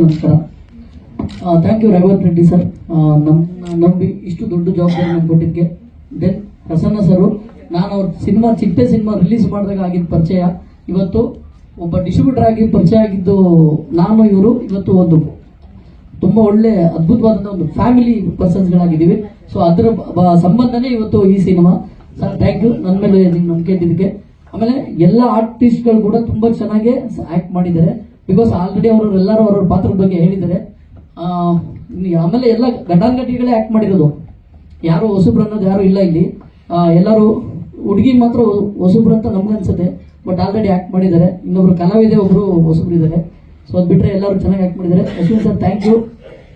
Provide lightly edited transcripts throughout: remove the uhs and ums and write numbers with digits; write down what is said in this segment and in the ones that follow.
ನಮಸ್ಕಾರ. Thank you Raghavendra Reddy sir, ನಂಬಿ ಇಷ್ಟು ದೊಡ್ಡ ಜವಾಬ್ದಾರಿ ನಮ್ಗೆ ಕೊಟ್ಟಿದ್ದಕ್ಕೆ. ದೆನ್ ಪ್ರಸನ್ನ ಸರು, ನಾನು ಅವ್ರ ಚಿಟ್ಟೆ ಸಿನಿಮಾ ರಿಲೀಸ್ ಮಾಡಿದಾಗ ಆಗಿದ್ದ ಪರಿಚಯ, ಇವತ್ತು ಒಬ್ಬ ಡಿಸ್ಟ್ರಿಬ್ಯೂಟರ್ ಆಗಿ ಪರಿಚಯ ಆಗಿದ್ದು ನಾನು, ಇವರು ಇವತ್ತು ಒಂದು ತುಂಬ ಒಳ್ಳೆ ಅದ್ಭುತವಾದಂಥ ಒಂದು ಫ್ಯಾಮಿಲಿ ಪರ್ಸನ್ಸ್ಗಳಾಗಿದ್ದೀವಿ. ಸೊ ಅದರ ಸಂಬಂಧನೇ ಇವತ್ತು ಈ ಸಿನಿಮಾ. ಸರ್ ಥ್ಯಾಂಕ್ ಯು ನನ್ನ ಮೇಲೆ ನಂಬಿಕೆ ಇಟ್ಟಿದ್ದಕ್ಕೆ. ಆಮೇಲೆ ಎಲ್ಲ ಆರ್ಟಿಸ್ಟ್ಗಳು ಕೂಡ ತುಂಬ ಚೆನ್ನಾಗಿ ಆ್ಯಕ್ಟ್ ಮಾಡಿದ್ದಾರೆ. ಬಿಕಾಸ್ ಆಲ್ರೆಡಿ ಎಲ್ಲರೂ ಅವ್ರವ್ರ ಪಾತ್ರದ ಬಗ್ಗೆ ಹೇಳಿದ್ದಾರೆ. ಆಮೇಲೆ ಎಲ್ಲ ಘಟಾನುಘಟಿಗಳೇ ಆ್ಯಕ್ಟ್ ಮಾಡಿರೋದು, ಯಾರು ಹೊಸಬ್ರು ಅನ್ನೋದು ಯಾರು ಇಲ್ಲ ಇಲ್ಲಿ. ಎಲ್ಲರೂ ಹುಡುಗಿ ಮಾತ್ರ ಹೊಸಬ್ರು ಅಂತ ನಮ್ಗೆ ಅನ್ಸುತ್ತೆ, ಬಟ್ ಆಲ್ರೆಡಿ ಆ್ಯಕ್ಟ್ ಮಾಡಿದ್ದಾರೆ. ಇನ್ನೊಬ್ರು ಕಲಾವಿದೆ, ಒಬ್ರು ಹೊಸಬ್ರು ಇದ್ದಾರೆ. ಸೊ ಅದು ಬಿಟ್ಟರೆ ಎಲ್ಲರೂ ಚೆನ್ನಾಗಿ ಆ್ಯಕ್ಟ್ ಮಾಡಿದ್ದಾರೆ. Ashwin sir thank you,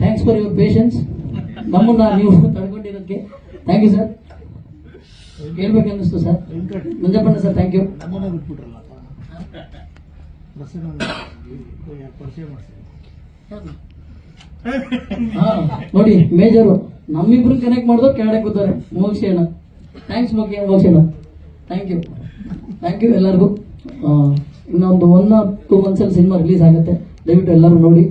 thanks for your patience. ನಮ್ಮನ್ನ ನೀವು ತಡ್ಕೊಂಡಿರೋದಕ್ಕೆ ಥ್ಯಾಂಕ್ ಯು ಸರ್. ಹೇಳ್ಬೇಕನ್ನಿಸ್ತು ಸರ್. ಮಂಜಪ್ಪಣ್ಣ ಸರ್ ಥ್ಯಾಂಕ್ ಯು. ನೋಡಿ ಮೇಜರು ನಮ್ಮಿಬ್ರು ಕನೆಕ್ಟ್ ಮಾಡಿದ್ರು ಕೆಳಗಡೆ ಕೂತಾರೆ. ಮೋಕ್ಷೇಣ ಥ್ಯಾಂಕ್ಸ್ ಮೋಕ್ಷೇಣ, ಥ್ಯಾಂಕ್ ಯು ಎಲ್ಲರಿಗೂ. ಇನ್ನೊಂದು 1 or 2 months ಸಿನಿಮಾ ರಿಲೀಸ್ ಆಗುತ್ತೆ. ದಯವಿಟ್ಟು ಎಲ್ಲರೂ ನೋಡಿ.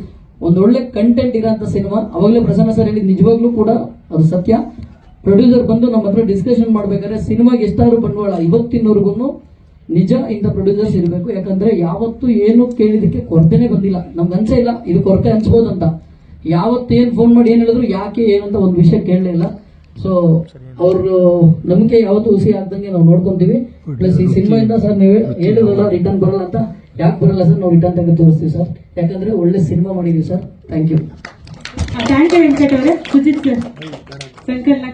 ಒಂದು ಒಳ್ಳೆ ಕಂಟೆಂಟ್ ಇರೋಂಥ ಸಿನಿಮಾ. ಅವಾಗಲೇ ಪ್ರಸನ್ನ ಸರ್ ಹೇಳಿ, ನಿಜವಾಗ್ಲೂ ಕೂಡ ಅದು ಸತ್ಯ. ಪ್ರೊಡ್ಯೂಸರ್ ಬಂದು ನಮ್ಮ ಹತ್ರ ಡಿಸ್ಕಷನ್ ಮಾಡ್ಬೇಕಾದ್ರೆ ಸಿನಿಮಾಗೆ ಎಷ್ಟಾದ್ರು ಬಂಡವಾಳ ಇವತ್ತಿನವರೆಗೂ ನಿಜ ಇಂಥ ಪ್ರೊಡ್ಯೂಸರ್ಸ್ ಇರಬೇಕು. ಯಾಕಂದ್ರೆ ಯಾವತ್ತು ಏನು ಕೇಳಿದಕ್ಕೆ ಕೊರತೆನೇ ಬಂದಿಲ್ಲ. ನಮ್ಗೆ ಅನ್ಸೇ ಇಲ್ಲ ಇದು ಕೊರತೆ ಅನ್ಸ್ಬೋದಂತ. ಯಾವತ್ತೇನು ಫೋನ್ ಮಾಡಿ ಏನು ಹೇಳಿದ್ರು ಯಾಕೆ ಏನಂತ ಒಂದು ವಿಷಯ ಕೇಳಲೇ ಇಲ್ಲ. ಸೊ ಅವ್ರ ನಂಬಿಕೆ ಯಾವತ್ತೂ ಹುಸಿ ಆಗ್ದಂಗೆ ನಾವು ನೋಡ್ಕೊಂತೀವಿ. ಪ್ಲಸ್ ಈ ಸಿನಿಮಾಯಿಂದ ಸರ್ ನೀವು ಹೇಳಿದ್ರಲ್ಲ ರಿಟರ್ನ್ ಬರಲ್ಲ ಅಂತ, ಯಾಕೆ ಬರಲ್ಲ ಸರ್, ನಾವು ರಿಟರ್ನ್ ತೆಗೆದು ತೋರಿಸ್ತೀವಿ ಸರ್. ಯಾಕಂದ್ರೆ ಒಳ್ಳೆ ಸಿನಿಮಾ ಮಾಡಿದೀವಿ sir. Thank you. Thank you Venkat ಅವರೇ. ಸುಜಿತ್ ಸರ್, ಸಂಕಲ್ನ